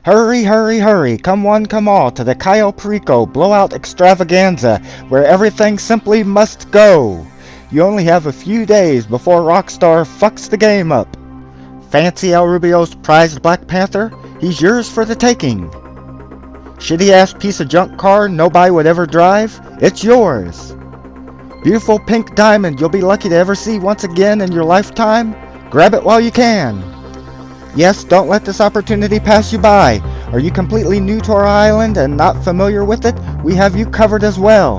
Hurry, hurry, hurry, come one, come all, to the Cayo Perico blowout extravaganza, where everything simply must go. You only have a few days before Rockstar fucks the game up. Fancy El Rubio's prized Black Panther? He's yours for the taking. Shitty ass piece of junk car nobody would ever drive? It's yours. Beautiful pink diamond you'll be lucky to ever see once again in your lifetime? Grab it while you can. Yes, don't let this opportunity pass you by. Are you completely new to our island and not familiar with it? We have you covered as well.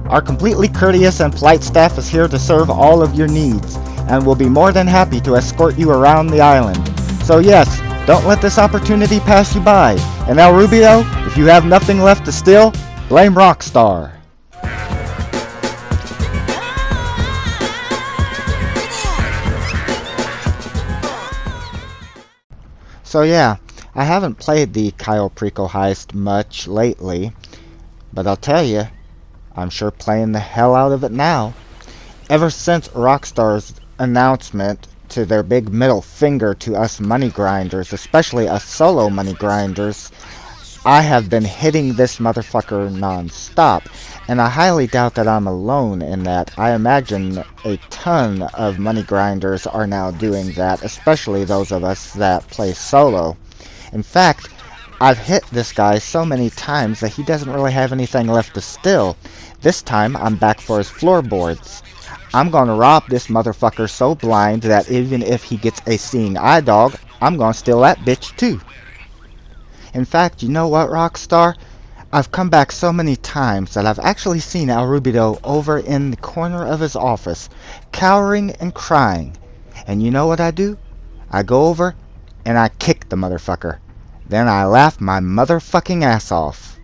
Our completely courteous and polite staff is here to serve all of your needs, and will be more than happy to escort you around the island. So yes, don't let this opportunity pass you by. And El Rubio, if you have nothing left to steal, blame Rockstar. So yeah, I haven't played the Cayo Perico heist much lately, but I'll tell you, I'm sure playing the hell out of it now. Ever since Rockstar's announcement to their big middle finger to us money grinders, especially us solo money grinders, I have been hitting this motherfucker non-stop, and I highly doubt that I'm alone in that. I imagine a ton of money grinders are now doing that, especially those of us that play solo. In fact, I've hit this guy so many times that he doesn't really have anything left to steal. This time, I'm back for his floorboards. I'm gonna rob this motherfucker so blind that even if he gets a seeing eye dog, I'm gonna steal that bitch too. In fact, you know what, Rockstar? I've come back so many times that I've actually seen El Rubio over in the corner of his office, cowering and crying. And you know what I do? I go over and I kick the motherfucker. Then I laugh my motherfucking ass off.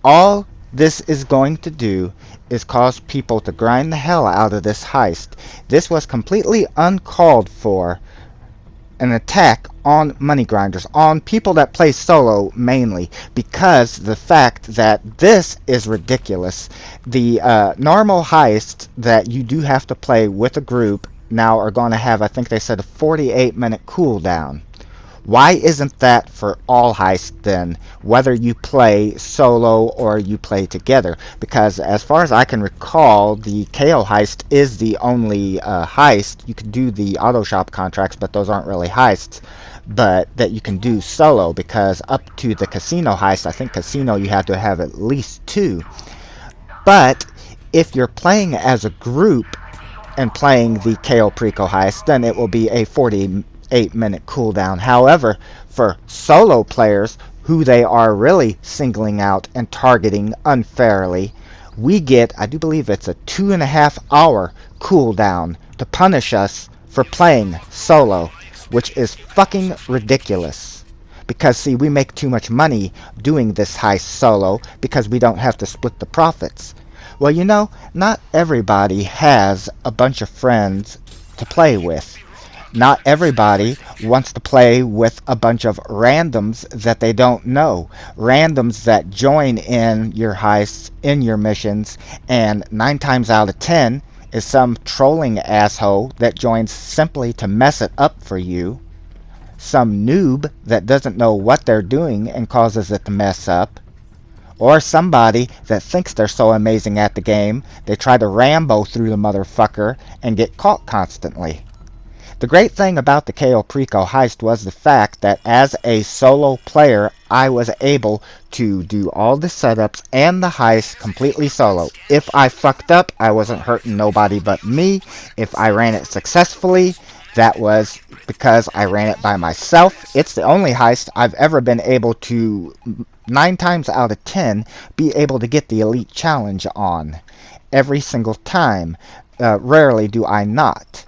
All this is going to do is cause people to grind the hell out of this heist. This was completely uncalled for. An attack on money grinders, on people that play solo mainly, because the fact that this is ridiculous. The normal heists that you do have to play with a group now are going to have, I think they said, a 48-minute cooldown. Why isn't that for all heists then, whether you play solo or you play together? Because as far as I can recall, the KO heist is the only heist. You can do the auto shop contracts, but those aren't really heists. But that you can do solo, because up to the casino heist, I think casino you have to have at least 2. But if you're playing as a group and playing the Cayo Perico heist, then it will be a 48-minute cooldown. However, for solo players who they are really singling out and targeting unfairly, we get, I do believe it's a 2.5-hour cooldown to punish us for playing solo, which is fucking ridiculous. Because see, we make too much money doing this heist solo because we don't have to split the profits. Well, you know, not everybody has a bunch of friends to play with. Not everybody wants to play with a bunch of randoms that they don't know. Randoms that join in your heists, in your missions, and 9 times out of 10 is some trolling asshole that joins simply to mess it up for you. Some noob that doesn't know what they're doing and causes it to mess up. Or somebody that thinks they're so amazing at the game, they try to Rambo through the motherfucker and get caught constantly. The great thing about the Cayo Perico heist was the fact that as a solo player, I was able to do all the setups and the heist completely solo. If I fucked up, I wasn't hurting nobody but me. If I ran it successfully, that was because I ran it by myself. It's the only heist I've ever been able to, 9 times out of 10, be able to get the elite challenge on. Every single time. Rarely do I not.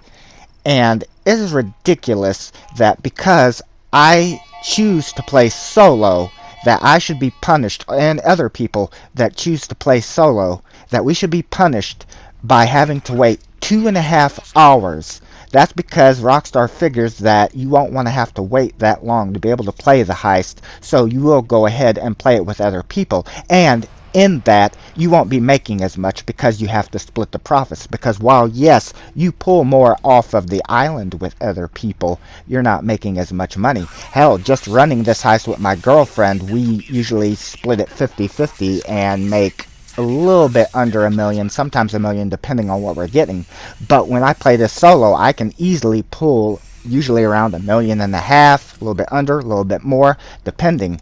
And it is ridiculous that because I choose to play solo, that I should be punished, and other people that choose to play solo, that we should be punished by having to wait 2.5 hours. That's because Rockstar figures that you won't want to have to wait that long to be able to play the heist, so you will go ahead and play it with other people. And in that you won't be making as much because you have to split the profits. Because while, yes, you pull more off of the island with other people, you're not making as much money. Hell, just running this heist with my girlfriend, we usually split it 50-50 and make a little bit under $1 million, sometimes $1 million, depending on what we're getting. But when I play this solo, I can easily pull usually around $1.5 million, a little bit under, a little bit more, depending.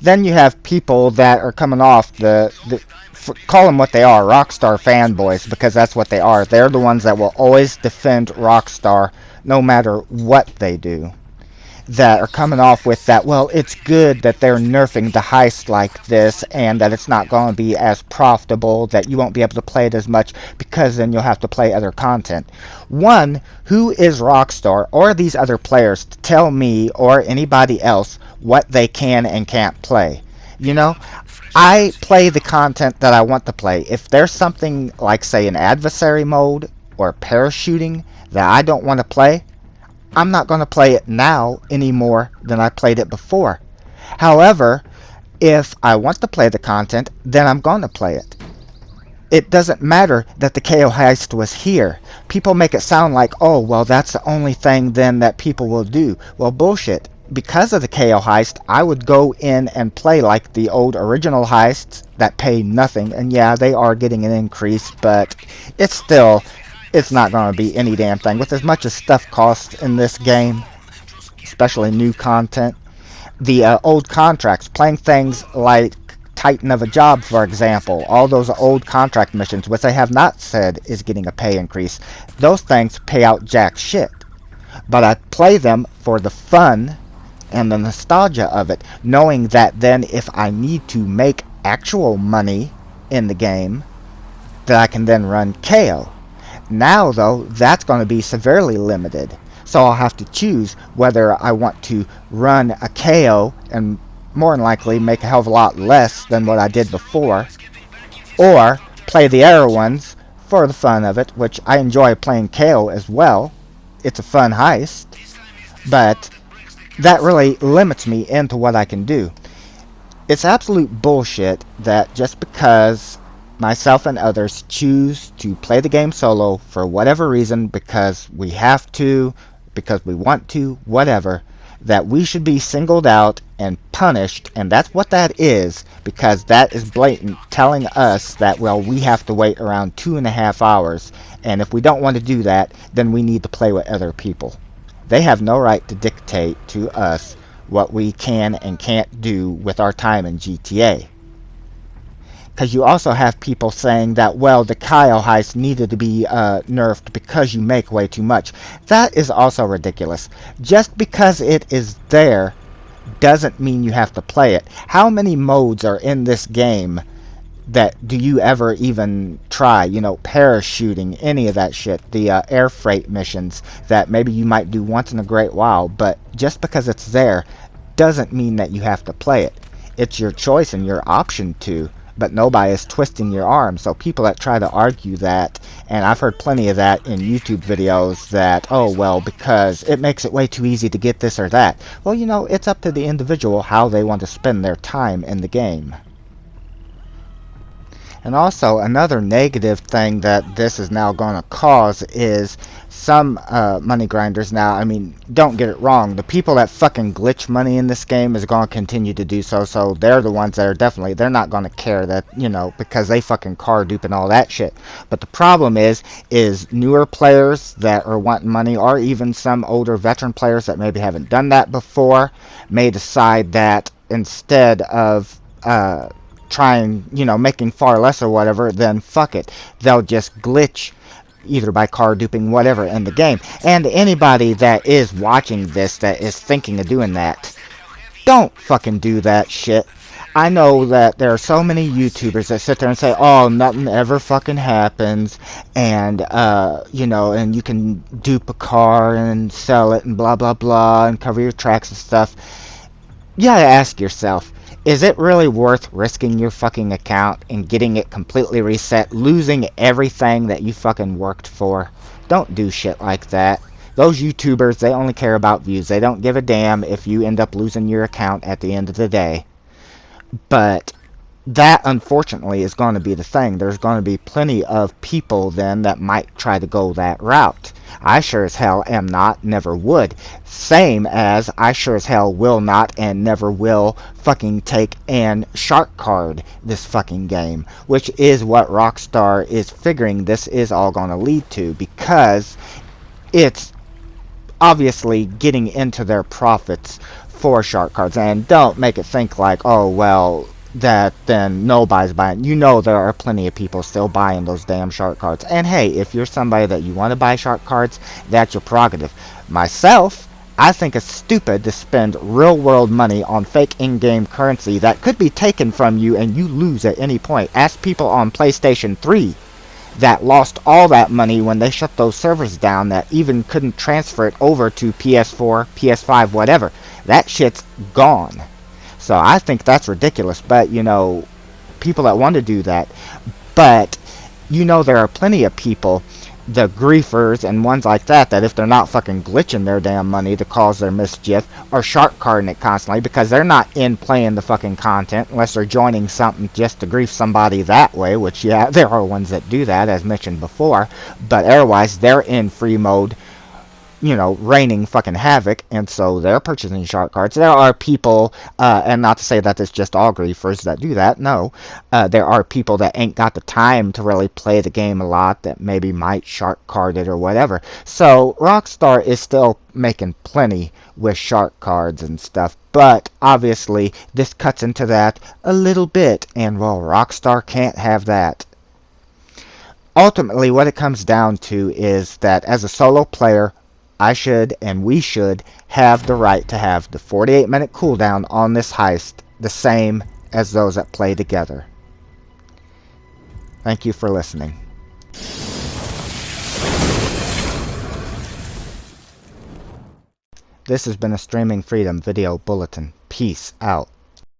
Then you have people that are coming off call them what they are, Rockstar fanboys, because that's what they are. They're the ones that will always defend Rockstar no matter what they do. That are coming off with that, well, it's good that they're nerfing the heist like this and that it's not going to be as profitable, that you won't be able to play it as much because then you'll have to play other content. One, who is Rockstar or these other players to tell me or anybody else what they can and can't play? You know, I play the content that I want to play. If there's something like, say, an adversary mode or parachuting that I don't want to play, I'm not going to play it now any more than I played it before. However, if I want to play the content, then I'm going to play it. It doesn't matter that the Cayo heist was here. People make it sound like, oh, well, that's the only thing then that people will do. Well, bullshit. Because of the Cayo heist, I would go in and play like the old original heists that pay nothing. And yeah, they are getting an increase, but it's not going to be any damn thing. With as much as stuff costs in this game, especially new content, the old contracts, playing things like Titan of a Job, for example, all those old contract missions, which they have not said is getting a pay increase, those things pay out jack shit. But I play them for the fun and the nostalgia of it, knowing that then if I need to make actual money in the game, that I can then run Cayo. Now, though, that's going to be severely limited. So I'll have to choose whether I want to run a Cayo and more than likely make a hell of a lot less than what I did before, or play the other ones for the fun of it, which I enjoy playing Cayo as well. It's a fun heist, but that really limits me into what I can do. It's absolute bullshit that just because myself and others choose to play the game solo for whatever reason, because we have to, because we want to, whatever, that we should be singled out and punished, and that's what that is, because that is blatant telling us that, well, we have to wait around 2.5 hours, and if we don't want to do that, then we need to play with other people. They have no right to dictate to us what we can and can't do with our time in GTA. Because you also have people saying that, well, the Cayo heist needed to be nerfed because you make way too much. That is also ridiculous. Just because it is there doesn't mean you have to play it. How many modes are in this game that do you ever even try? You know, parachuting, any of that shit. The air freight missions that maybe you might do once in a great while. But just because it's there doesn't mean that you have to play it. It's your choice and your option to. But nobody is twisting your arm. So people that try to argue that, and I've heard plenty of that in YouTube videos, that, oh, well, because it makes it way too easy to get this or that. Well, you know, it's up to the individual how they want to spend their time in the game. And also, another negative thing that this is now going to cause is some money grinders now. I mean, don't get it wrong. The people that fucking glitch money in this game is going to continue to do so. So they're the ones that are definitely, they're not going to care that, you know, because they fucking car dupe and all that shit. But the problem is newer players that are wanting money, or even some older veteran players that maybe haven't done that before, may decide that instead of trying, you know, making far less or whatever, then fuck it. They'll just glitch either by car duping, whatever, in the game. And anybody that is watching this that is thinking of doing that, don't fucking do that shit. I know that there are so many YouTubers that sit there and say, oh, nothing ever fucking happens, and, you know, and you can dupe a car and sell it and blah, blah, blah, and cover your tracks and stuff. You gotta ask yourself, is it really worth risking your fucking account and getting it completely reset, losing everything that you fucking worked for? Don't do shit like that. Those YouTubers, they only care about views. They don't give a damn if you end up losing your account at the end of the day. But that unfortunately is going to be the thing. There's going to be plenty of people then that might try to go that route. I sure as hell am not, never would. Same as I sure as hell will not and never will fucking take and shark card this fucking game, which is what Rockstar is figuring this is all going to lead to, because it's obviously getting into their profits for shark cards. And don't make it think like, oh well, that then nobody's buying. You know there are plenty of people still buying those damn shark cards. And hey, if you're somebody that you want to buy shark cards, that's your prerogative. Myself, I think it's stupid to spend real world money on fake in-game currency that could be taken from you and you lose at any point. Ask people on PlayStation 3 that lost all that money when they shut those servers down, that even couldn't transfer it over to PS4, PS5, whatever. That shit's gone. So I think that's ridiculous, but you know, people that want to do that. But you know, there are plenty of people, the griefers and ones like that, that if they're not fucking glitching their damn money to cause their mischief, are shark carding it constantly because they're not in playing the fucking content unless they're joining something just to grief somebody that way, which yeah, there are ones that do that as mentioned before, but otherwise they're in free mode, you know, raining fucking havoc, and so they're purchasing shark cards. There are people, and not to say that it's just all griefers that do that, no. There are people that ain't got the time to really play the game a lot that maybe might shark card it or whatever. So Rockstar is still making plenty with shark cards and stuff, but obviously this cuts into that a little bit, and well, Rockstar can't have that. Ultimately, what it comes down to is that as a solo player, I should and we should have the right to have the 48-minute cooldown on this heist the same as those that play together. Thank you for listening. This has been a Streaming Freedom Video Bulletin. Peace out.